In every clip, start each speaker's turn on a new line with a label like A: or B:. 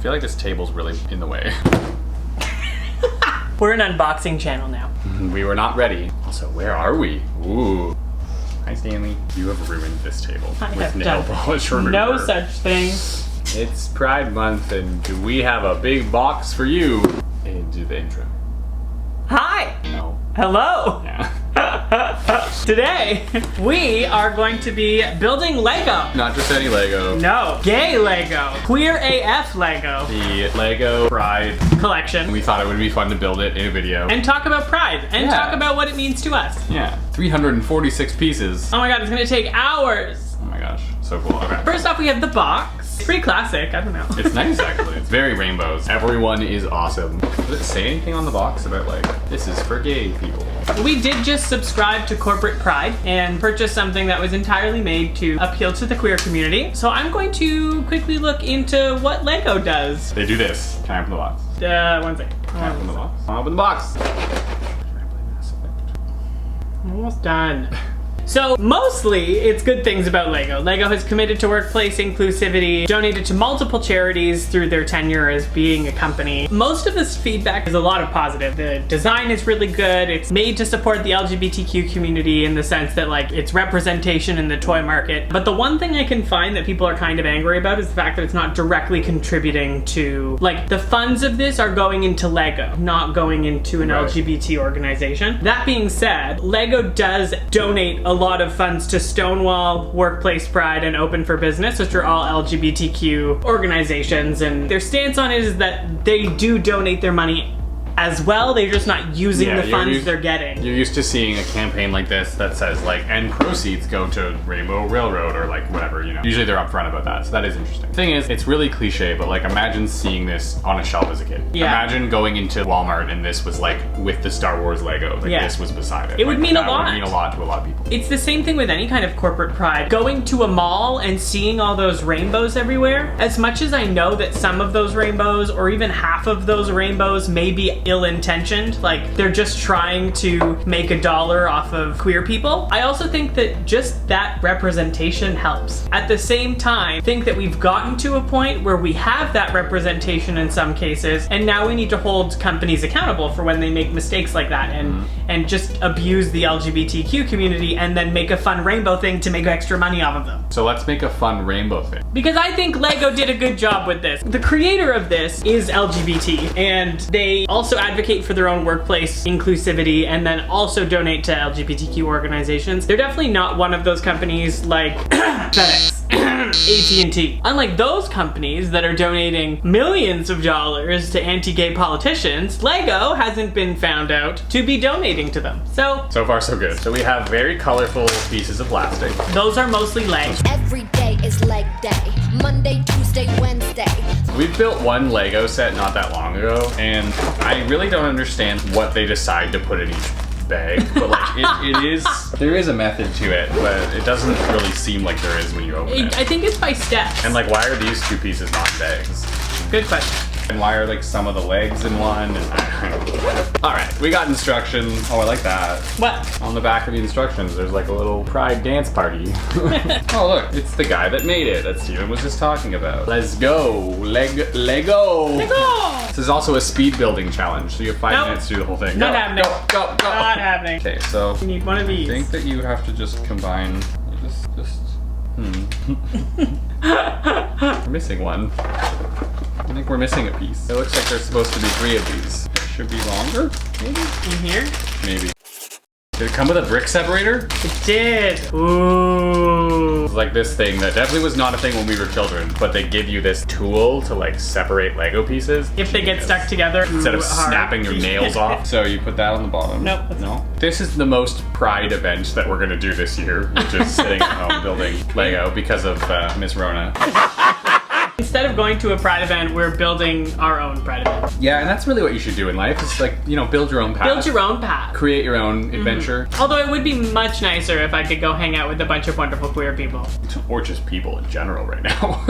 A: feel like this table's really in the way.
B: We're an unboxing channel now.
A: We were not ready. Also, where are we? Ooh. Hi, Stanley. You have ruined this table with nail polish remover.
B: No such thing.
A: It's Pride Month, and we have a big box for you. And do the intro.
B: Hi.
A: No.
B: Hello.
A: Yeah.
B: Today, we are going to be building Lego.
A: Not just any Lego.
B: No, gay Lego. Queer AF Lego.
A: The Lego Pride
B: collection.
A: We thought it would be fun to build it in a video.
B: And talk about Pride. And talk about what it means to us.
A: Yeah. 346 pieces.
B: Oh my god, it's gonna take hours.
A: Oh my gosh, so cool. Okay.
B: First off, we have the box. It's pretty classic, I don't know.
A: It's nice actually. It's very rainbows. Everyone is awesome. Does it say anything on the box about like, this is for gay people?
B: We did just subscribe to corporate pride and purchase something that was entirely made to appeal to the queer community. So I'm going to quickly look into what Lego does.
A: They do this. Can I open the box?
B: One second.
A: Can I open the box? I'll open the box.
B: Almost done. So mostly it's good things about Lego. Lego has committed to workplace inclusivity, donated to multiple charities through their tenure as being a company. Most of this feedback is a lot of positive. The design is really good. It's made to support the LGBTQ community in the sense that like it's representation in the toy market. But the one thing I can find that people are kind of angry about is the fact that it's not directly contributing to, like, the funds of this are going into Lego, not going into an LGBT organization. That being said, Lego does donate a lot of funds to Stonewall, Workplace Pride, and Open for Business, which are all LGBTQ organizations, and their stance on it is that they do donate their money as well, they're just not using the funds they're getting.
A: You're used to seeing a campaign like this that says like, and proceeds go to Rainbow Railroad or like whatever, you know. Usually they're upfront about that, so that is interesting. The thing is, it's really cliche, but like imagine seeing this on a shelf as a kid. Yeah. Imagine going into Walmart and this was like with the Star Wars Lego, like this was beside it.
B: It would mean a lot.
A: It would mean a lot to a lot of people.
B: It's the same thing with any kind of corporate pride. Going to a mall and seeing all those rainbows everywhere, as much as I know that some of those rainbows or even half of those rainbows may be ill-intentioned, like they're just trying to make $1 off of queer people, I also think that just that representation helps. At the same time, I think that we've gotten to a point where we have that representation in some cases, and now we need to hold companies accountable for when they make mistakes like that and just abuse the LGBTQ community and then make a fun rainbow thing to make extra money off of them.
A: So let's make a fun rainbow thing.
B: Because I think Lego did a good job with this. The creator of this is LGBT, and they also advocate for their own workplace inclusivity and then also donate to LGBTQ organizations. They're definitely not one of those companies like FedEx, AT&T. Unlike those companies that are donating millions of dollars to anti-gay politicians, Lego hasn't been found out to be donating to them. So
A: far so good. So we have very colorful pieces of plastic.
B: Those are mostly legs.
C: Every day is leg day. Monday, Tuesday, Wednesday.
A: We built one Lego set not that long ago, and I really don't understand what they decide to put in each bag, but like there is a method to it, but it doesn't really seem like there is when you open it.
B: I think it's by steps.
A: And like, why are these two pieces not in bags?
B: Good question.
A: And why are like some of the legs in one? All right, we got instructions. Oh, I like that.
B: What?
A: On the back of the instructions, there's like a little pride dance party. Oh look, it's the guy that made it that Steven was just talking about. Let's go, Lego.
B: Lego!
A: This is also a speed building challenge, so you have 5 minutes to do the whole thing.
B: Not happening.
A: Go.
B: Not happening.
A: Okay, so
B: you need one of these.
A: I think that you have to just combine. We're missing one. I think we're missing a piece. It looks like there's supposed to be 3 of these. It should be longer, maybe?
B: In here?
A: Maybe. Did it come with a brick separator?
B: It did. Ooh.
A: It's like this thing that definitely was not a thing when we were children, but they give you this tool to like separate Lego pieces.
B: If they get stuck together.
A: Instead of snapping your nails off. So you put that on the bottom.
B: Nope.
A: No? This is the most pride event that we're gonna do this year, which is sitting at home building Lego because of Miss Rona.
B: Instead of going to a pride event, we're building our own pride event.
A: Yeah, and that's really what you should do in life. It's like, you know, build your own path.
B: Build your own path.
A: Create your own adventure.
B: Although it would be much nicer if I could go hang out with a bunch of wonderful queer people.
A: Or just people in general right now.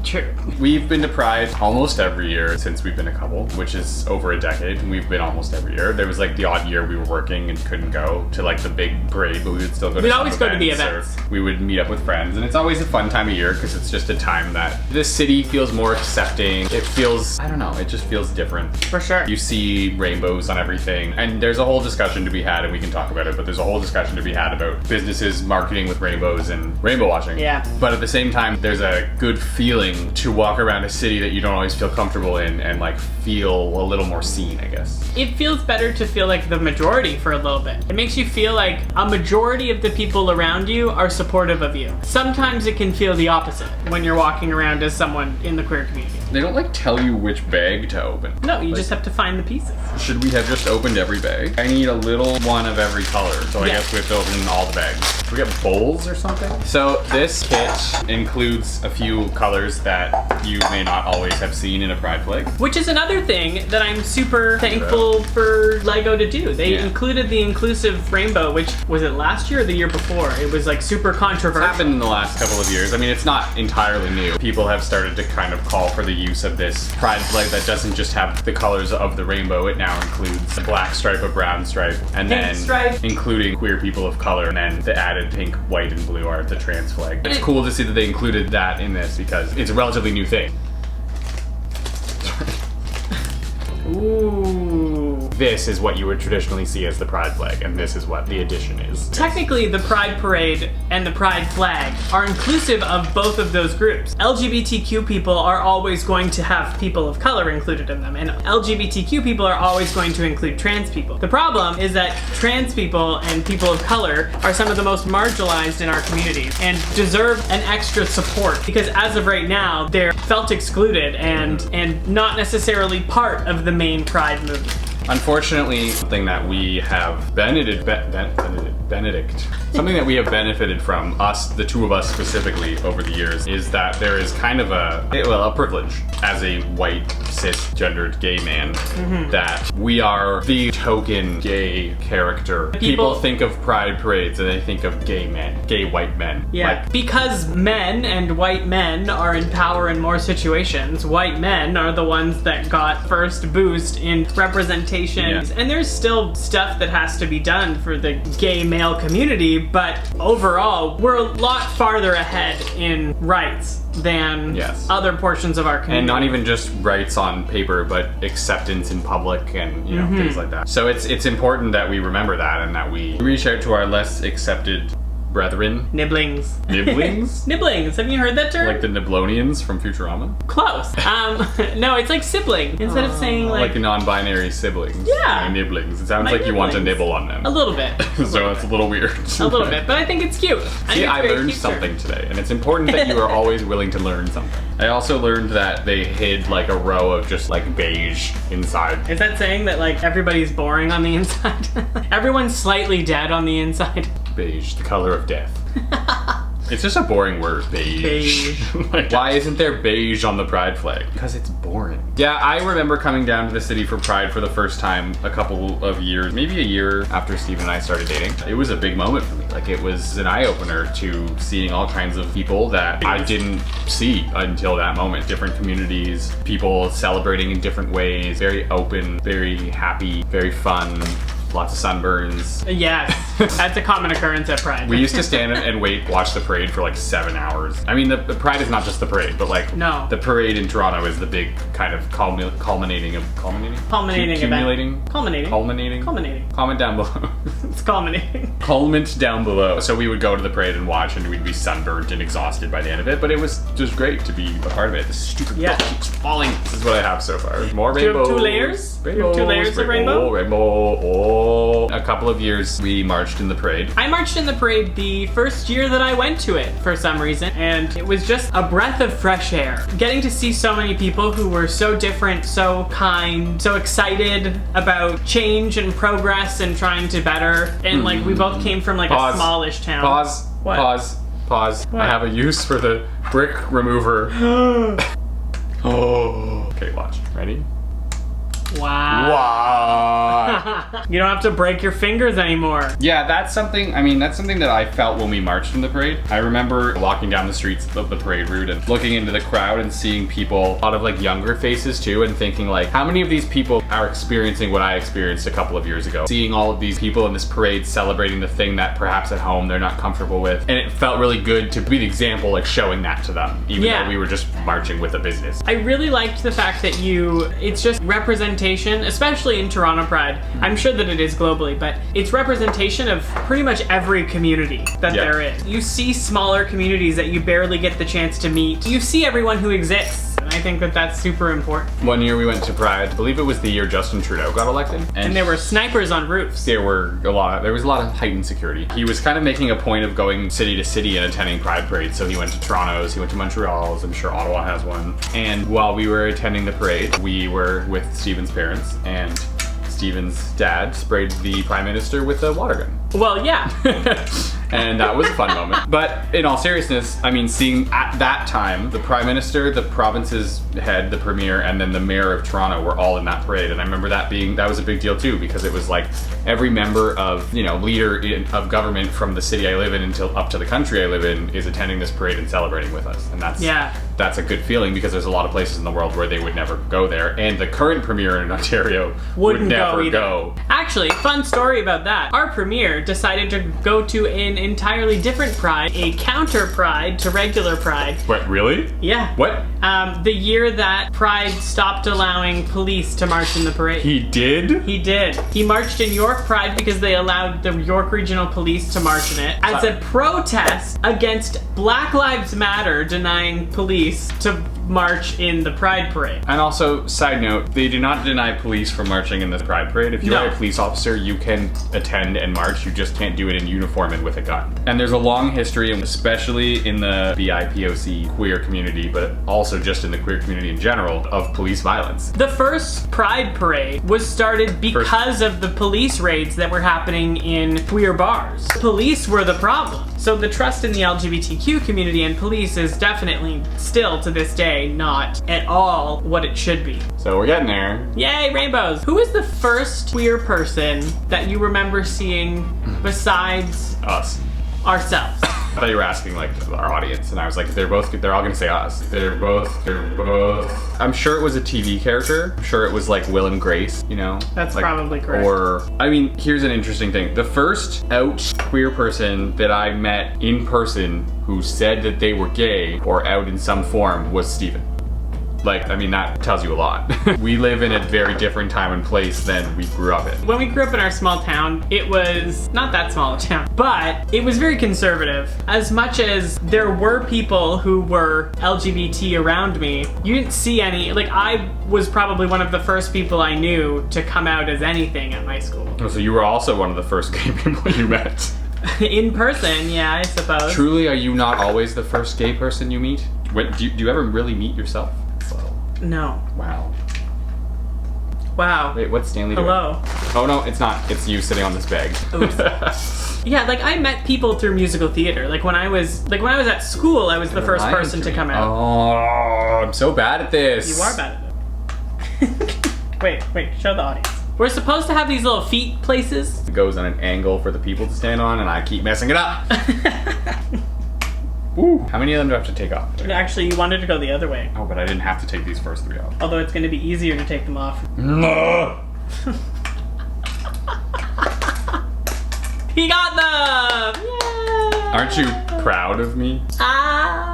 B: True.
A: We've been to Pride almost every year since we've been a couple, which is over a decade. We've been almost every year. There was like the odd year we were working and couldn't go to like the big parade, but we would still go to
B: We'd
A: some
B: always go to the
A: events,
B: events.
A: or we would meet up with friends, and it's always a fun time of year because it's just a time that the city feels more accepting. It feels, I don't know, it just feels different.
B: For sure.
A: You see rainbows on everything, and there's a whole discussion to be had, and we can talk about it, but there's a whole discussion to be had about businesses marketing with rainbows and rainbow watching.
B: Yeah.
A: But at the same time, there's a good feeling to walk around a city that you don't always feel comfortable in and like feel a little more seen, I guess.
B: It feels better to feel like the majority for a little bit. It makes you feel like a majority of the people around you are supportive of you. Sometimes it can feel the opposite when you're walking around as someone in the queer community.
A: They don't like tell you which bag to open.
B: No, you
A: Like,
B: just have to find the pieces.
A: should we have just opened every bag? I need a little one of every color, so I
B: Yeah.
A: guess we have to open all the bags. Should we get bowls or something? So this kit includes a few colors that you may not always have seen in a pride flag.
B: Which is another thing that I'm super thankful for Lego to do. They
A: Yeah.
B: included the inclusive rainbow, which was it last year or the year before? It was like super
A: It's
B: controversial.
A: happened in the last couple of years. I mean, it's not entirely new. People have started to kind of call for the use of this pride flag that doesn't just have the colors of the rainbow. It now includes a black stripe, a brown stripe, and
B: Pink
A: then
B: stripe.
A: including queer people of color, and then the added pink, white, and blue are the trans flag. It's cool to see that they included that in this because it's a relatively new thing.
B: Ooh.
A: This is what you would traditionally see as the pride flag, and this is what the addition is.
B: Technically, the Pride Parade and the Pride flag are inclusive of both of those groups. LGBTQ people are always going to have people of color included in them, and LGBTQ people are always going to include trans people. The problem is that trans people and people of color are some of the most marginalized in our communities and deserve an extra support because as of right now, they're felt excluded and not necessarily part of the main Pride movement.
A: Unfortunately, something that we have benefited from, us, the two of us specifically, over the years, is that there is kind of a privilege as a white, cisgendered gay man that we are the token gay character. People think of pride parades and they think of gay men, gay white men.
B: Yeah, because men and white men are in power in more situations. White men are the ones that got first boost in representation.
A: Yeah.
B: And there's still stuff that has to be done for the gay male community, but overall, we're a lot farther ahead in rights than
A: Yes.
B: other portions of our community.
A: And not even just rights on paper, but acceptance in public and things like that. So it's important that we remember that and that we reach out to our less accepted brethren.
B: Nibblings.
A: Nibblings?
B: Nibblings. Have you heard that term?
A: Like the Niblonians from Futurama?
B: Close. No, it's like sibling. Instead of saying
A: Like the non-binary siblings.
B: Yeah.
A: My nibblings. It sounds
B: My
A: like you want to
B: nibblings.
A: nibble on them.
B: a little bit.
A: So it's a little weird.
B: A little bit, but I think it's cute.
A: See, I learned something today, and it's important that you are always willing to learn something. I also learned that they hid like a row of just like beige inside.
B: Is that saying that like everybody's boring on the inside? Everyone's slightly dead on the inside.
A: Beige, the color of death. It's just a boring word, beige.
B: Beige.
A: Like, why isn't there beige on the pride flag? Because it's boring. Yeah, I remember coming down to the city for Pride for the first time a couple of years, maybe a year after Steve and I started dating. It was a big moment for me. Like, it was an eye-opener to seeing all kinds of people that I didn't see until that moment. Different communities, people celebrating in different ways, very open, very happy, very fun. Lots of sunburns.
B: Yes, that's a common occurrence at Pride.
A: We used to stand and watch the parade for like 7 hours. I mean, the Pride is not just the parade, but like
B: No.
A: the parade in Toronto is the big kind of culminating.
B: Culminating.
A: Comment down below.
B: It's culminating.
A: Comment down below. So we would go to the parade and watch, and we'd be sunburnt and exhausted by the end of it. But it was just great to be a part of it. This stupid
B: Yeah.
A: book keeps falling. This is what I have so far. More
B: Do you have
A: rainbows.
B: 2 layers? Do you have 2 layers of rainbow?
A: Rainbow. Oh. A couple of years we marched in the parade.
B: I marched in the parade the first year that I went to it for some reason, and it was just a breath of fresh air. Getting to see so many people who were so different, so kind, so excited about change and progress and trying to better. And like we both came from like
A: Pause.
B: a smallish town.
A: Pause.
B: What?
A: Pause.
B: What?
A: I have a use for the brick remover. Oh. Okay, watch. Ready?
B: Wow.
A: Wow.
B: You don't have to break your fingers anymore.
A: Yeah, that's something that I felt when we marched in the parade. I remember walking down the streets of the parade route and looking into the crowd and seeing people, a lot of like younger faces too, and thinking like, how many of these people are experiencing what I experienced a couple of years ago? Seeing all of these people in this parade celebrating the thing that perhaps at home they're not comfortable with. And it felt really good to be the example, like showing that to them, even though we were just marching with a business.
B: I really liked the fact that it's just representation, especially in Toronto Pride. I'm sure that it is globally, but it's representation of pretty much every community that there is. You see smaller communities that you barely get the chance to meet. You see everyone who exists. And I think that that's super important.
A: One year we went to Pride, I believe it was the year Justin Trudeau got elected.
B: And there were snipers on roofs.
A: There was a lot of heightened security. He was kind of making a point of going city to city and attending Pride parades. So he went to Toronto's, he went to Montreal's, I'm sure Ottawa has one. And while we were attending the parade, we were with Stephen's parents, and Stephen's dad sprayed the Prime Minister with a water gun.
B: Well, yeah.
A: And that was a fun moment. But in all seriousness, I mean, seeing at that time, the Prime Minister, the province's head, the Premier, and then the Mayor of Toronto were all in that parade. And I remember that was a big deal too, because it was like every member of, leader of government from the city I live in until up to the country I live in is attending this parade and celebrating with us. And that's a good feeling, because there's a lot of places in the world where they would never go there. And the current Premier in Ontario would never go.
B: Actually, fun story about that. Our Premier decided to go to an entirely different Pride, a counter Pride to regular Pride.
A: What, really?
B: Yeah.
A: What?
B: The year that Pride stopped allowing police to march in the parade.
A: He did?
B: He did. He marched in York Pride because they allowed the York Regional Police to march in it as a protest against Black Lives Matter denying police to march in the Pride Parade.
A: And also, side note, they do not deny police from marching in the Pride Parade. If you're a police officer, you can attend and march. You just can't do it in uniform and with a gun. And there's a long history, especially in the BIPOC queer community, but also just in the queer community in general, of police violence.
B: The first Pride Parade was started because of the police raids that were happening in queer bars. Police were the problem. So the trust in the LGBTQ community and police is definitely still to this day not at all what it should be.
A: So we're getting there.
B: Yay, rainbows. Who is the first queer person that you remember seeing besides
A: us?
B: Ourselves?
A: I thought you were asking like our audience, and I was like, they're all gonna say us. They're both. I'm sure it was a TV character. I'm sure it was like Will and Grace,
B: That's probably correct.
A: Or, here's an interesting thing. The first out queer person that I met in person who said that they were gay or out in some form was Stephen. That tells you a lot. We live in a very different time and place than we grew up in.
B: When we grew up in our small town, it was not that small a town, but it was very conservative. As much as there were people who were LGBT around me, you didn't see any, I was probably one of the first people I knew to come out as anything at my school.
A: Oh, so you were also one of the first gay people you met?
B: In person, yeah, I suppose.
A: Truly, are you not always the first gay person you meet? Do you ever really meet yourself?
B: No.
A: Wow.
B: Wow.
A: Wait, what's Stanley doing?
B: Hello.
A: Oh no, it's not. It's you sitting on this bag.
B: Oops. Yeah, I met people through musical theater. When I was at school, I was the first person to come out.
A: Oh, I'm so bad at this.
B: You are bad at it. Wait, show the audience. We're supposed to have these little feet places.
A: It goes on an angle for the people to stand on, and I keep messing it up. Ooh. How many of them do I have to take off?
B: Actually, you wanted to go the other way.
A: Oh, but I didn't have to take these first 3 off.
B: Although it's going to be easier to take them off.
A: No.
B: He got them! Yay!
A: Aren't you proud of me?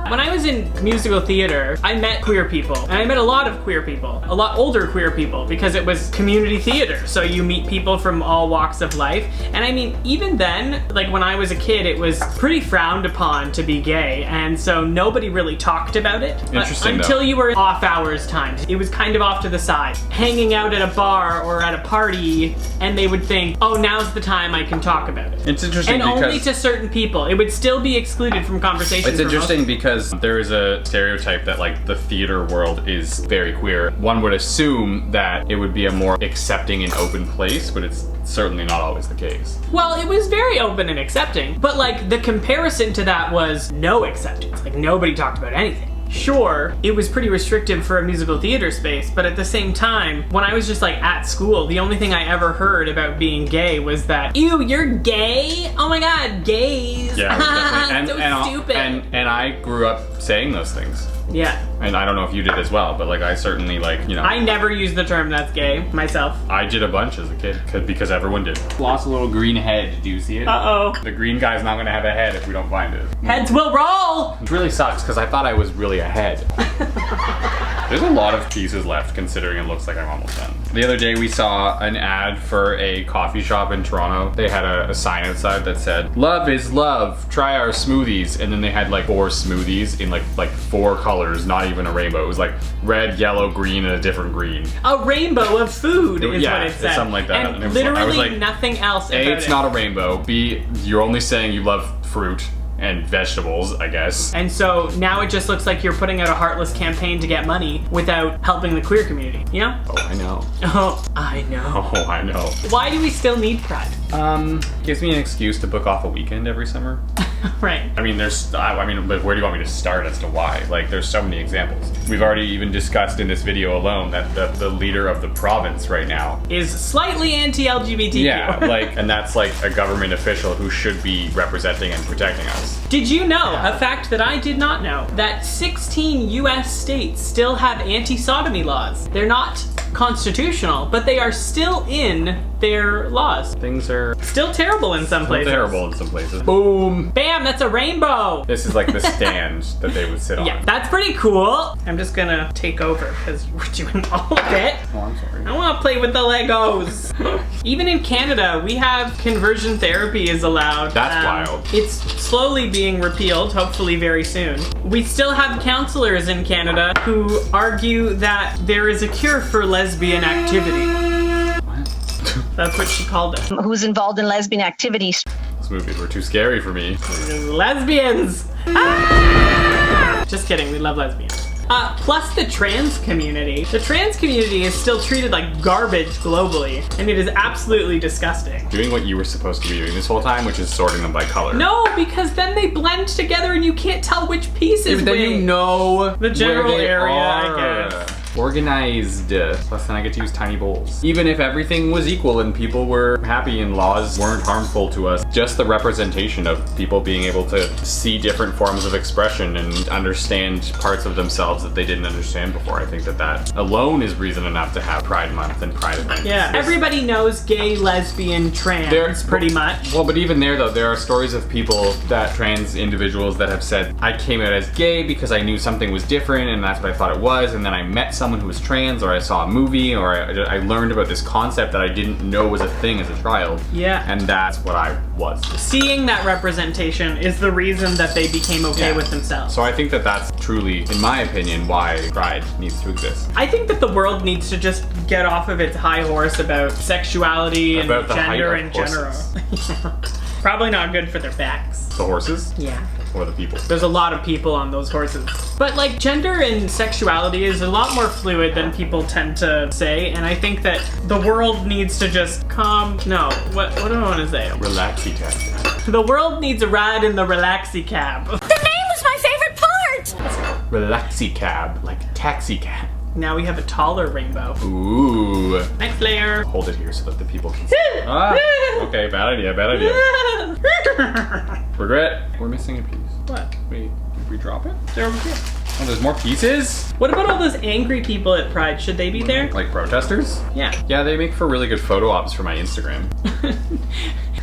B: When I was in musical theater, I met queer people. And I met a lot of queer people. A lot older queer people, because it was community theater. So you meet people from all walks of life. And even then, when I was a kid, it was pretty frowned upon to be gay. And so nobody really talked about it.
A: Interesting,
B: until you were off hours times. It was kind of off to the side. Hanging out at a bar or at a party, and they would think, oh, now's the time I can talk about it.
A: It's interesting
B: and
A: because...
B: only to certain people. It would still be excluded from conversation.
A: It's interesting because there is a stereotype that the theater world is very queer. One would assume that it would be a more accepting and open place, but it's certainly not always the case.
B: Well, it was very open and accepting, but the comparison to that was no acceptance. Nobody talked about anything. Sure, it was pretty restrictive for a musical theater space, but at the same time, when I was just like at school, the only thing I ever heard about being gay was that, ew, you're gay? Oh my god, gays.
A: Yeah, definitely.
B: So stupid.
A: And I grew up saying those things.
B: Yeah.
A: And I don't know if you did as well, but like I certainly like, you know.
B: I never used the term that's gay myself.
A: I did a bunch as a kid because everyone did. Lost a little green head. Do you see it?
B: Uh-oh.
A: The green guy's not gonna have a head if we don't find it.
B: Heads will roll!
A: It really sucks because I thought I was really ahead. There's a lot of pieces left considering it looks like I'm almost done. The other day we saw an ad for a coffee shop in Toronto. They had a sign outside that said, "Love is love, try our smoothies." And then they had like 4 smoothies in like 4 colors, not even a rainbow. It was like red, yellow, green, and a different green.
B: A rainbow of food is
A: Yeah,
B: what it said.
A: something like that.
B: And
A: And it was-
B: literally
A: I was like,
B: nothing else about
A: A, it's
B: it.
A: not a rainbow. B, you're only saying you love fruit and vegetables, I guess.
B: And so now it just looks like you're putting out a heartless campaign to get money without helping the queer community, you know?
A: Oh, I know.
B: Oh, I know.
A: Oh, I know.
B: Why do we still need Pride?
A: Gives me an excuse to book off a weekend every summer.
B: Right.
A: I mean, but where do you want me to start as to why? Like, there's so many examples. We've already even discussed in this video alone that the leader of the province right now
B: Is slightly anti-LGBTQ.
A: yeah, like, and that's like a government official who should be representing and protecting us.
B: Did you know, a fact that I did not know, that 16 US states still have anti-sodomy laws? They're not constitutional, but they are still in their laws.
A: Things are
B: Still terrible in some places.
A: terrible in some places. Boom!
B: Bam, that's a rainbow!
A: This is like the stand that they would sit on.
B: Yeah, that's pretty cool. I'm just gonna take over because we're doing all of it.
A: Oh, I'm sorry.
B: I want to play with the Legos. Even in Canada, we have conversion therapy is allowed.
A: That's wild.
B: It's slowly being repealed, hopefully very soon. We still have counselors in Canada who argue that there is a cure for lesbian activity. That's what she called it.
D: Who's involved in lesbian activities.
A: These movies were too scary for me.
B: Lesbians! Ah! Just kidding, we love lesbians. Plus the trans community. The trans community is still treated like garbage globally, and it is absolutely disgusting.
A: Doing what you were supposed to be doing this whole time, which is sorting them by color.
B: No, because then they blend together and you can't tell which piece is
A: But then
B: which.
A: you know
B: The general
A: where they
B: area,
A: are.
B: I guess.
A: Organized. Plus then I get to use tiny bowls. Even if everything was equal and people were happy and laws weren't harmful to us, just the representation of people being able to see different forms of expression and understand parts of themselves that they didn't understand before. I think that alone is reason enough to have Pride Month and Pride events.
B: Yeah, everybody knows gay, lesbian, trans, pretty much.
A: Well, but even there though, there are stories of people trans individuals that have said, I came out as gay because I knew something was different and that's what I thought it was, and then I met someone who was trans, or I saw a movie, or I learned about this concept that I didn't know was a thing as a child.
B: Yeah.
A: And that's what I was.
B: Seeing that representation is the reason that they became okay
A: Yeah.
B: with themselves.
A: So I think that's truly, in my opinion, why Pride needs to exist.
B: I think that the world needs to just get off of its high horse about sexuality and
A: About the
B: gender
A: height of
B: in general.
A: horses.
B: Probably not good for their backs.
A: The horses
B: Yeah.
A: or the people?
B: There's a lot of people on those horses. But like gender and sexuality is a lot more fluid than people tend to say, and I think that the world needs to just what do I want to say?
A: Relaxy test.
B: The world needs a ride in the relaxy cab.
D: The name was my favorite part!
A: Relaxy cab, like taxi cab.
B: Now we have a taller rainbow.
A: Ooh.
B: Next layer.
A: Hold it here so that the people can see. Okay, bad idea, bad idea. Regret. We're missing a piece.
B: What?
A: Wait, did we drop it?
B: They're over here.
A: Oh, there's more pieces?
B: What about all those angry people at Pride? Should they be there?
A: Like protesters?
B: Yeah.
A: Yeah, they make for really good photo ops for my Instagram.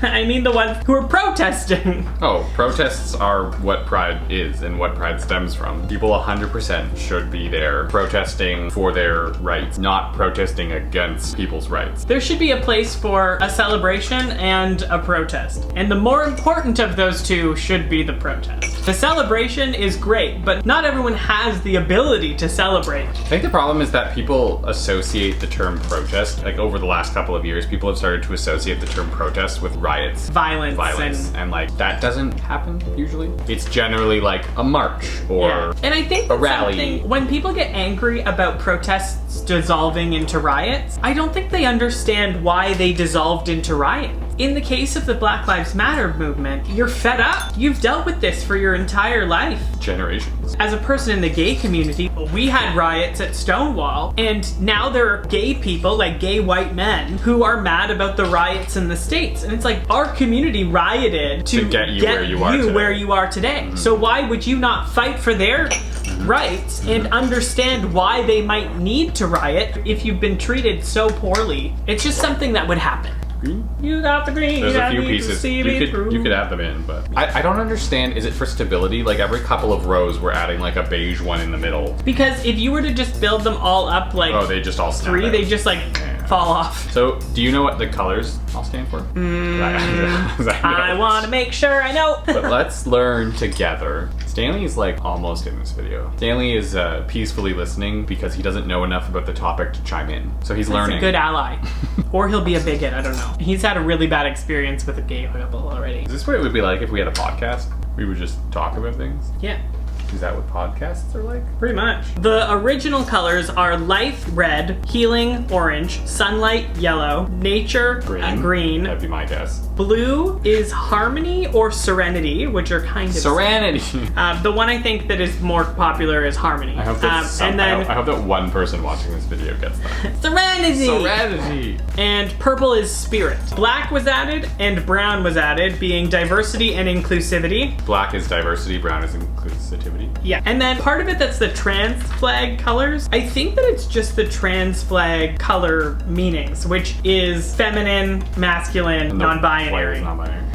B: I mean the ones who are protesting.
A: Oh, protests are what Pride is and what Pride stems from. People 100% should be there protesting for their rights, not protesting against people's rights.
B: There should be a place for a celebration and a protest. And the more important of those two should be the protest. The celebration is great, but not everyone has the ability to celebrate.
A: I think the problem is that people associate the term protest, like over the last couple of years, people have started to associate the term protest with riots.
B: Violence.
A: And like, that doesn't happen usually. It's generally like a march or
B: Yeah. And I think
A: a rally.
B: when people get angry about protests dissolving into riots, I don't think they understand why they dissolved into riots. in the case of the Black Lives Matter movement, you're fed up. You've dealt with this for your entire life.
A: Generations.
B: As a person in the gay community, we had riots at Stonewall, and now there are gay people, like gay white men, who are mad about the riots in the States. And it's like, our community rioted to
A: get you where you are today.
B: So why would you not fight for their rights and understand why they might need to riot if you've been treated so poorly? It's just something that would happen.
A: Green?
B: You got the green.
A: There's a few
B: need to
A: pieces.
B: see
A: You
B: me through.
A: could have them in, but I don't understand. Is it for stability? Like every couple of rows, we're adding like a beige one in the middle.
B: Because if you were to just build them all up like
A: Oh, they just all snap
B: three,
A: out.
B: they just like fall off.
A: So, do you know what the colors all stand for?
B: I want to make sure I know.
A: But let's learn together. Stanley's like almost in this video. Stanley is peacefully listening because he doesn't know enough about the topic to chime in. So he's learning.
B: He's a good ally. Or he'll be a bigot, I don't know. He's had a really bad experience with a gay couple already.
A: Is this what it would be like if we had a podcast? We would just talk about things?
B: Yeah.
A: Is that what podcasts are like?
B: Pretty much. The original colors are life red, healing orange, sunlight yellow, nature green.
A: That'd be my guess.
B: Blue is harmony or serenity, which are kind of
A: Serenity.
B: the one I think that is more popular is harmony.
A: I hope that I hope that one person watching this video gets that.
B: Serenity.
A: Serenity.
B: And purple is spirit. Black was added and brown was added, being diversity and inclusivity.
A: Black is diversity, brown is inclusivity.
B: Yeah. And then part of it that's the trans flag colors. I think that it's just the trans flag color meanings, which is feminine, masculine, non-binary.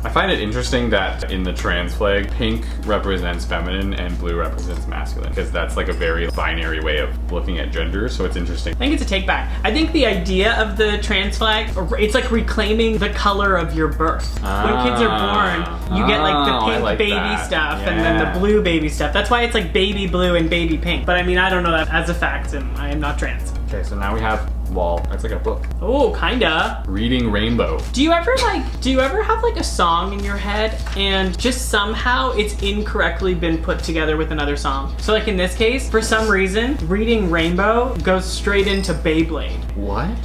A: I find it interesting that in the trans flag, pink represents feminine and blue represents masculine, because that's like a very binary way of looking at gender, so it's interesting.
B: I think it's a take back. I think the idea of the trans flag, it's like reclaiming the color of your birth. When kids are born, you get like the pink baby stuff and then the blue baby stuff. That's why it's like baby blue and baby pink. But I mean, I don't know that as a fact, and I am not trans.
A: Okay, so now we have wall. That's like a book.
B: Oh, kinda.
A: Reading Rainbow.
B: Do you ever have like a song in your head and just somehow it's incorrectly been put together with another song? So like in this case, for some reason, Reading Rainbow goes straight into Beyblade.
A: What?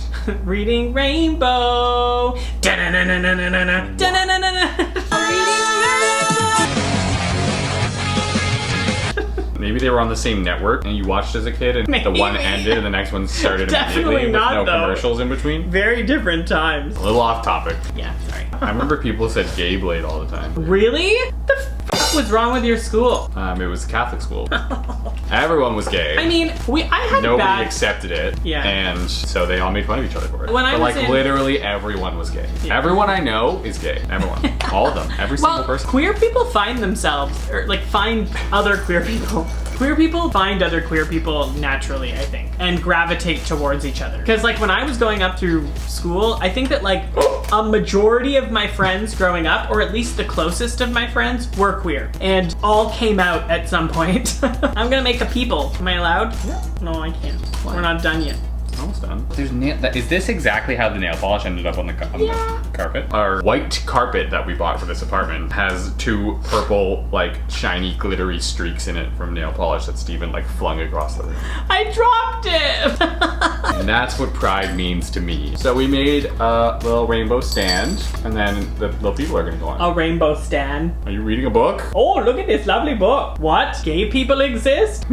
B: Reading Rainbow. Da-na-na-na-na-na-na.
A: Maybe they were on the same network and you watched as a kid and the one ended and the next one started immediately with no commercials in between.
B: Very different times.
A: A little off topic.
B: Yeah, sorry.
A: I remember people said gay blade all the time.
B: Really? The fuck was wrong with your school?
A: It was Catholic school. Everyone was gay.
B: I mean, I had
A: Nobody accepted it.
B: Yeah.
A: And so they all made fun of each other for it.
B: When I was
A: literally everyone was gay. Yeah. Everyone I know is gay. Everyone. All of them. Every single person.
B: Queer people find themselves, or like find other queer people. Queer people find other queer people naturally, I think, and gravitate towards each other. Because like when I was going up through school, I think that like a majority of my friends growing up, or at least the closest of my friends, were queer. And all came out at some point. I'm gonna make a people. Am I allowed? Yeah. No, I can't. We're not done yet.
A: Almost done. Is this exactly how the nail polish ended up on the carpet? Our white carpet that we bought for this apartment has two purple, like, shiny, glittery streaks in it from nail polish that Steven, like, flung across the room.
B: I dropped it!
A: And that's what pride means to me. So we made a little rainbow stand, and then the little people are gonna go on.
B: A rainbow stand.
A: Are you reading a book?
B: Oh, look at this lovely book. What? Gay people exist?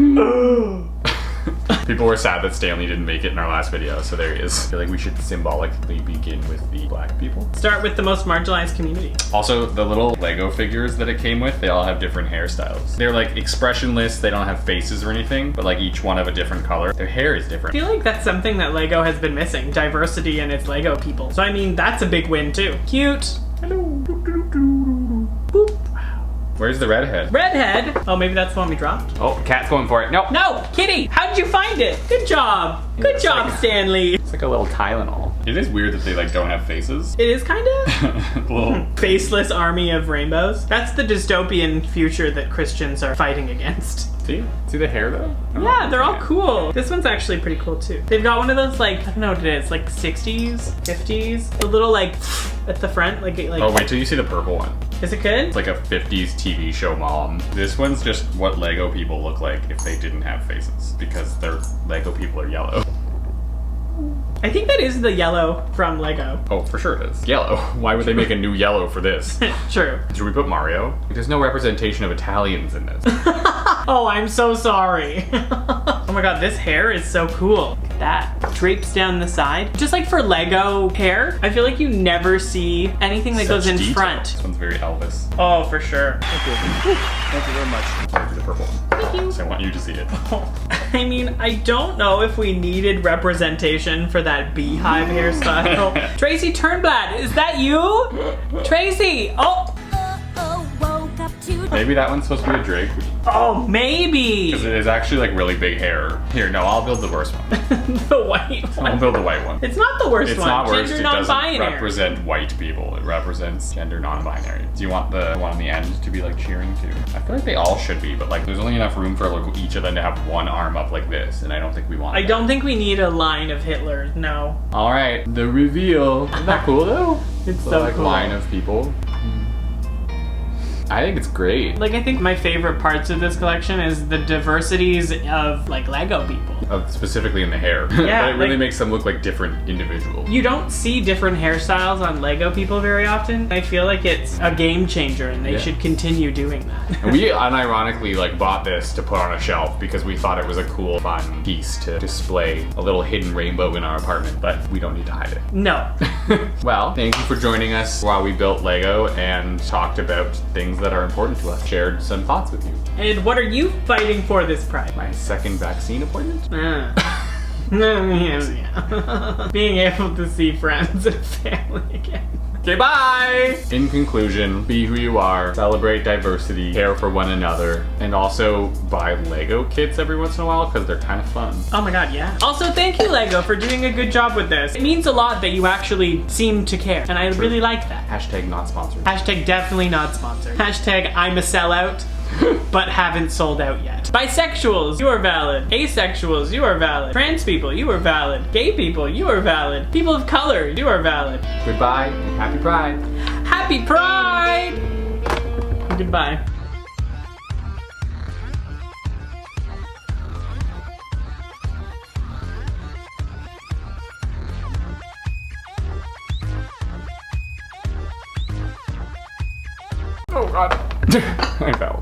A: People were sad that Stanley didn't make it in our last video, so there he is. I feel like we should symbolically begin with the black people.
B: Start with the most marginalized community.
A: Also, the little Lego figures that it came with, they all have different hairstyles. They're like expressionless, they don't have faces or anything, but like each one of a different color. Their hair is different.
B: I feel like that's something that Lego has been missing, diversity in its Lego people. So I mean, that's a big win too. Cute. Hello. Boop.
A: Where's the redhead?
B: Redhead? Oh, maybe that's the one we dropped.
A: Oh, cat's going for it. Nope.
B: No, Kitty, how did you find it? Good job. Good job, like, Stanley.
A: It's like a little Tylenol. It is weird that they like don't have faces.
B: It is kind of.
A: Little
B: faceless army of rainbows. That's the dystopian future that Christians are fighting against.
A: See the hair though?
B: Yeah, they're all cool. This one's actually pretty cool too. They've got one of those like, I don't know what it is, like 60s, 50s. The little like at the front, like.
A: Oh, wait till you see the purple one.
B: Is it good?
A: It's like a 50s TV show mom. This one's just what Lego people look like if they didn't have faces, because their Lego people are yellow.
B: I think that is the yellow from Lego.
A: Oh, for sure it is. Yellow. Why would they make a new yellow for this?
B: True.
A: Should we put Mario? There's no representation of Italians in this.
B: Oh, I'm so sorry. Oh my god, this hair is so cool. Look at that. Drapes down the side. Just like for Lego hair, I feel like you never see anything that goes in
A: Such detail.
B: front.
A: This one's very Elvis.
B: Oh, for sure.
A: Thank you very much. I'll do the purple one.
B: Thank you.
A: So I want you to see it.
B: I mean, I don't know if we needed representation for that beehive hairstyle. Tracy Turnblad, is that you? Tracy! Oh!
A: Maybe that one's supposed to be a drag queen.
B: Oh, maybe!
A: Because it is actually like really big hair. Here, no, I'll build the worst one.
B: The white
A: I'll
B: one.
A: build the white one.
B: It's not the worst
A: It's
B: one.
A: not worst,
B: Gender
A: it doesn't
B: non-binary.
A: represent white people. It represents gender non-binary. Do you want the one on the end to be like cheering too? I feel like they all should be, but like there's only enough room for like each of them to have one arm up like this, and I don't think we want
B: I
A: that.
B: don't think we need a line of Hitler, no.
A: Alright, the reveal. Isn't that cool though?
B: It's
A: The
B: so
A: like
B: cool.
A: line of people. I think it's great.
B: Like, I think my favorite parts of this collection is the diversities of, like, Lego people.
A: Specifically in the hair.
B: Yeah,
A: But it really
B: like-
A: makes them look like different individuals.
B: You don't see different hairstyles on Lego people very often. I feel like it's a game changer and they
A: Yeah.
B: should continue doing that.
A: And we unironically like bought this to put on a shelf because we thought it was a cool, fun piece to display a little hidden rainbow in our apartment, but we don't need to hide it.
B: No.
A: Well, thank you for joining us while we built Lego and talked about things that are important to us. Shared some thoughts with you.
B: And what are you fighting for this Pride?
A: My second vaccine appointment?
B: Yeah. Being able to see friends and family again.
A: Okay, bye! In conclusion, be who you are, celebrate diversity, care for one another, and also buy Lego kits every once in a while because they're kind of fun.
B: Oh my god, yeah. Also, thank you, Lego, for doing a good job with this. It means a lot that you actually seem to care, and I really like that.
A: Hashtag not sponsored.
B: Hashtag definitely not sponsored. Hashtag I'm a sellout, but haven't sold out yet. Bisexuals, you are valid. Asexuals, you are valid. Trans people, you are valid. Gay people, you are valid. People of color, you are valid.
A: Goodbye and happy Pride.
B: Happy Pride! Goodbye.
A: Oh god. I fell.